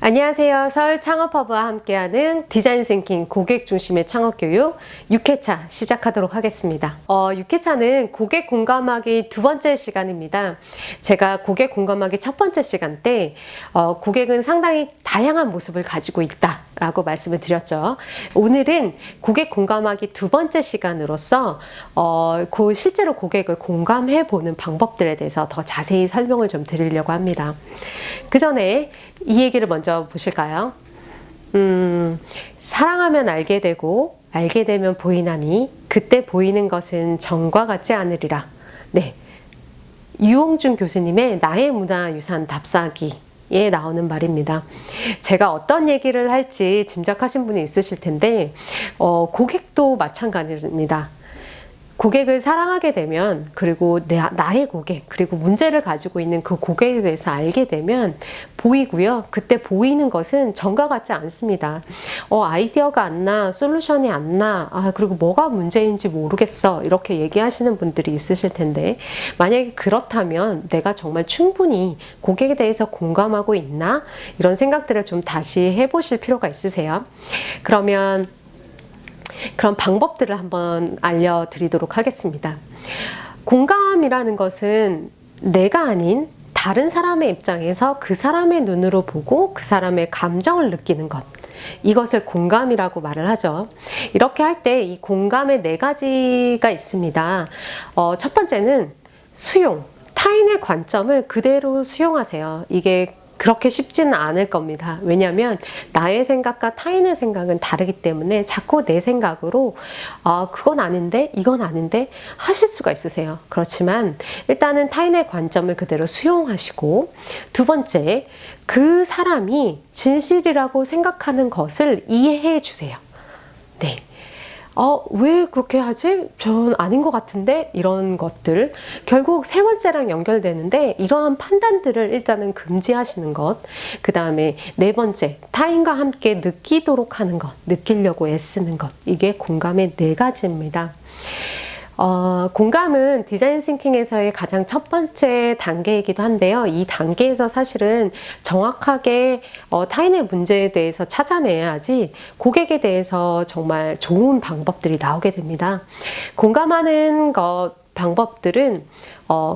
안녕하세요. 서울 창업허브와 함께하는 디자인 싱킹 고객 중심의 창업교육 6회차 시작하도록 하겠습니다. 6회차는 고객 공감하기 두 번째 시간입니다. 제가 고객 공감하기 첫 번째 시간 때 고객은 상당히 다양한 모습을 가지고 있다 라고 말씀을 드렸죠. 오늘은 고객 공감하기 두 번째 시간으로서 실제로 고객을 공감해 보는 방법들에 대해서 더 자세히 설명을 좀 드리려고 합니다. 그 전에 이 얘기를 먼저 보실까요? 사랑하면 알게 되고 알게 되면 보이나니 그때 보이는 것은 전과 같지 않으리라. 네, 유홍준 교수님의 나의 문화유산 답사기에 나오는 말입니다. 제가 어떤 얘기를 할지 짐작하신 분이 있으실 텐데 고객도 마찬가지입니다. 고객을 사랑하게 되면, 그리고 나의 고객, 그리고 문제를 가지고 있는 그 고객에 대해서 알게 되면 보이고요. 그때 보이는 것은 전과 같지 않습니다. 아이디어가 안 나, 솔루션이 안 나, 그리고 뭐가 문제인지 모르겠어. 이렇게 얘기하시는 분들이 있으실 텐데, 만약에 그렇다면 내가 정말 충분히 고객에 대해서 공감하고 있나? 이런 생각들을 좀 다시 해보실 필요가 있으세요. 그러면 그런 방법들을 한번 알려드리도록 하겠습니다. 공감이라는 것은 내가 아닌 다른 사람의 입장에서 그 사람의 눈으로 보고 그 사람의 감정을 느끼는 것, 이것을 공감이라고 말을 하죠. 이렇게 할 때 이 공감의 네 가지가 있습니다. 첫 번째는 수용, 타인의 관점을 그대로 수용하세요. 이게 그렇게 쉽지는 않을 겁니다. 왜냐하면 나의 생각과 타인의 생각은 다르기 때문에 자꾸 내 생각으로 그건 아닌데 이건 아닌데 하실 수가 있으세요. 그렇지만 일단은 타인의 관점을 그대로 수용하시고, 두 번째, 그 사람이 진실이라고 생각하는 것을 이해해 주세요. 네. 왜 그렇게 하지? 전 아닌 것 같은데? 이런 것들. 결국 세 번째랑 연결되는데, 이러한 판단들을 일단은 금지하시는 것. 그 다음에 네 번째, 타인과 함께 느끼도록 하는 것. 느끼려고 애쓰는 것. 이게 공감의 네 가지입니다. 공감은 디자인 싱킹에서의 가장 첫 번째 단계이기도 한데요. 이 단계에서 사실은 정확하게 타인의 문제에 대해서 찾아내야지 고객에 대해서 정말 좋은 방법들이 나오게 됩니다. 공감하는 방법들은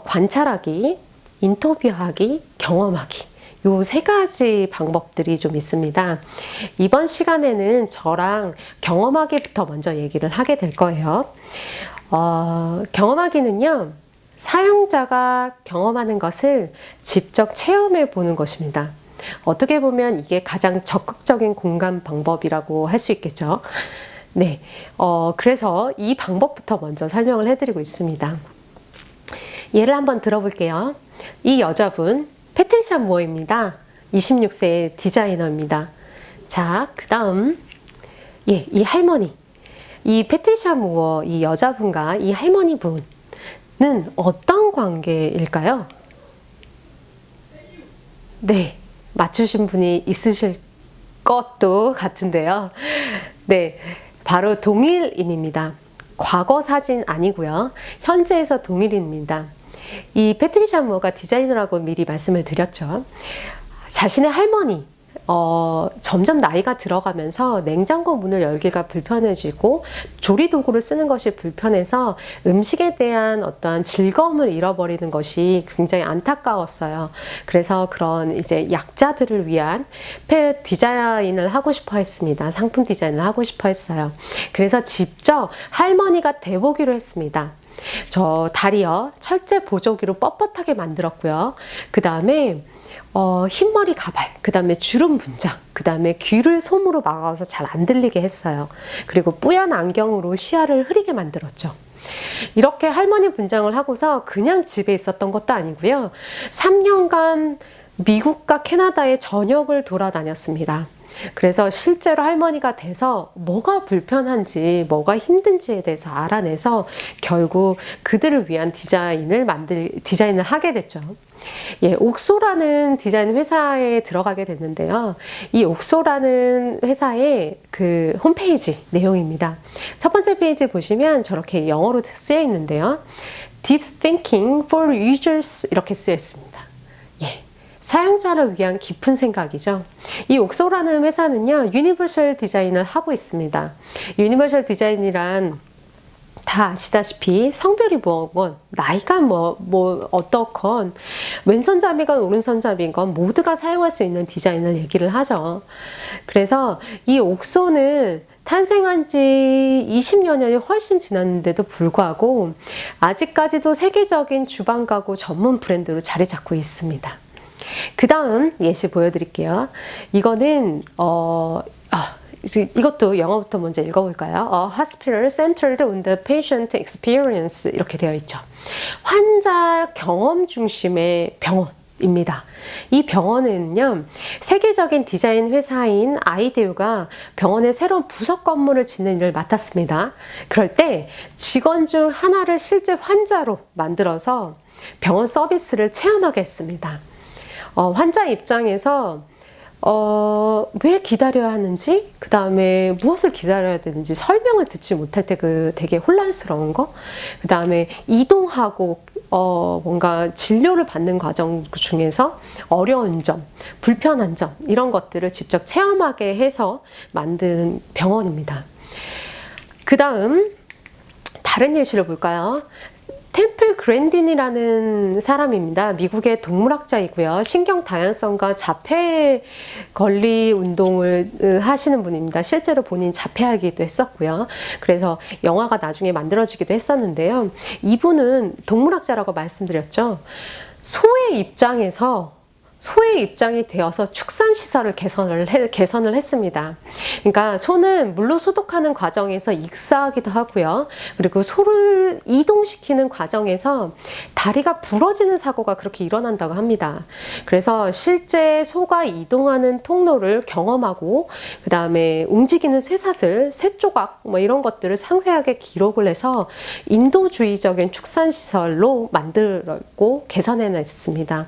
관찰하기, 인터뷰하기, 경험하기. 요 세 가지 방법들이 좀 있습니다. 이번 시간에는 저랑 경험하기부터 먼저 얘기를 하게 될 거예요. 경험하기는요, 사용자가 경험하는 것을 직접 체험해 보는 것입니다. 어떻게 보면 이게 가장 적극적인 공감 방법이라고 할 수 있겠죠. 네, 그래서 이 방법부터 먼저 설명을 해드리고 있습니다. 예를 한번 들어볼게요. 이 여자분, 패트리샤 무어입니다. 26세 디자이너입니다. 자, 그 다음, 이 할머니. 이 패트리샤 무어, 이 여자분과 이 할머니 분은 어떤 관계일까요? 네, 맞추신 분이 있으실 것도 같은데요. 네, 바로 동일인입니다. 과거 사진 아니고요. 현재에서 동일인입니다. 이 패트리샤 무어가 디자이너라고 미리 말씀을 드렸죠. 자신의 할머니, 점점 나이가 들어가면서 냉장고 문을 열기가 불편해지고 조리도구를 쓰는 것이 불편해서 음식에 대한 어떠한 즐거움을 잃어버리는 것이 굉장히 안타까웠어요. 그래서 그런 이제 약자들을 위한 디자인을 하고 싶어 했습니다. 상품 디자인을 하고 싶어 했어요. 그래서 직접 할머니가 대보기로 했습니다. 저 다리요, 철제 보조기로 뻣뻣하게 만들었고요. 그 다음에 흰머리 가발, 그 다음에 주름 분장, 그 다음에 귀를 솜으로 막아서 잘 안 들리게 했어요. 그리고 뿌연 안경으로 시야를 흐리게 만들었죠. 이렇게 할머니 분장을 하고서 그냥 집에 있었던 것도 아니고요. 3년간 미국과 캐나다의 전역을 돌아다녔습니다. 그래서 실제로 할머니가 돼서 뭐가 불편한지, 뭐가 힘든지에 대해서 알아내서 결국 그들을 위한 디자인을 하게 됐죠. 옥소라는 디자인 회사에 들어가게 됐는데요. 이 옥소라는 회사의 그 홈페이지 내용입니다. 첫 번째 페이지 보시면 저렇게 영어로 쓰여 있는데요. Deep Thinking for Users 이렇게 쓰여 있습니다. 사용자를 위한 깊은 생각이죠. 이 옥소라는 회사는요, 유니버설 디자인을 하고 있습니다. 유니버설 디자인이란 다 아시다시피 성별이 뭐건 나이가 어떻건 왼손잡이건 오른손잡이건 모두가 사용할 수 있는 디자인을 얘기를 하죠. 그래서 이 옥소는 탄생한 지 20여 년이 훨씬 지났는데도 불구하고 아직까지도 세계적인 주방 가구 전문 브랜드로 자리 잡고 있습니다. 그 다음 예시 보여드릴게요. 이거는 이것도 영어부터 먼저 읽어볼까요? Hospital centered on the patient experience 이렇게 되어 있죠. 환자 경험 중심의 병원입니다. 이 병원은요, 세계적인 디자인 회사인 아이데오가 병원의 새로운 부속 건물을 짓는 일을 맡았습니다. 그럴 때 직원 중 하나를 실제 환자로 만들어서 병원 서비스를 체험하게 했습니다. 환자 입장에서 왜 기다려야 하는지, 그 다음에 무엇을 기다려야 되는지 설명을 듣지 못할 때 되게 혼란스러운 거, 그 다음에 이동하고 뭔가 진료를 받는 과정 중에서 어려운 점, 불편한 점, 이런 것들을 직접 체험하게 해서 만든 병원입니다. 그 다음 다른 예시를 볼까요? 템플 그랜딘이라는 사람입니다. 미국의 동물학자이고요. 신경 다양성과 자폐 권리 운동을 하시는 분입니다. 실제로 본인 자폐하기도 했었고요. 그래서 영화가 나중에 만들어지기도 했었는데요. 이분은 동물학자라고 말씀드렸죠. 소의 입장이 되어서 축산시설을 개선을 했습니다. 그러니까 소는 물로 소독하는 과정에서 익사하기도 하고요. 그리고 소를 이동시키는 과정에서 다리가 부러지는 사고가 그렇게 일어난다고 합니다. 그래서 실제 소가 이동하는 통로를 경험하고, 그 다음에 움직이는 쇠사슬, 쇠조각 이런 것들을 상세하게 기록을 해서 인도주의적인 축산시설로 만들었고 개선해냈습니다.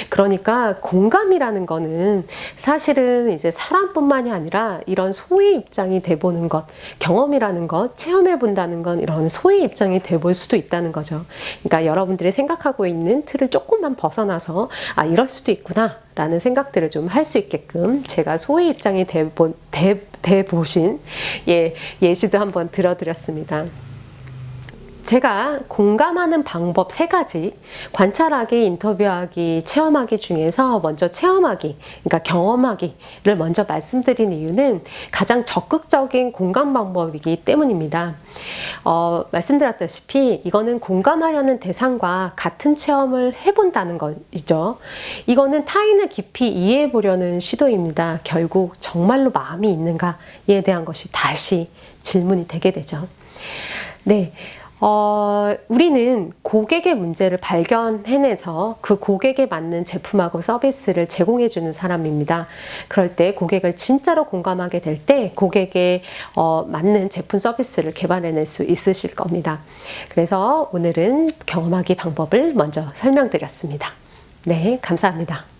그러니까 공감이라는 거는 사실은 이제 사람뿐만이 아니라 이런 소의 입장이 돼보는 것, 경험이라는 것, 체험해본다는 건 이런 소의 입장이 돼볼 수도 있다는 거죠. 그러니까 여러분들이 생각하고 있는 틀을 조금만 벗어나서 이럴 수도 있구나 라는 생각들을 좀 할 수 있게끔 제가 소의 입장이 돼보신 예시도 한번 들어드렸습니다. 제가 공감하는 방법 3가지, 관찰하기, 인터뷰하기, 체험하기 중에서 먼저 체험하기, 그러니까 경험하기를 먼저 말씀드린 이유는 가장 적극적인 공감 방법이기 때문입니다. 말씀드렸다시피 이거는 공감하려는 대상과 같은 체험을 해본다는 것이죠. 이거는 타인을 깊이 이해해 보려는 시도입니다. 결국 정말로 마음이 있는가에 대한 것이 다시 질문이 되게 되죠. 네. 우리는 고객의 문제를 발견해내서 그 고객에 맞는 제품하고 서비스를 제공해주는 사람입니다. 그럴 때 고객을 진짜로 공감하게 될 때 고객에 맞는 제품 서비스를 개발해낼 수 있으실 겁니다. 그래서 오늘은 경험하기 방법을 먼저 설명드렸습니다. 네, 감사합니다.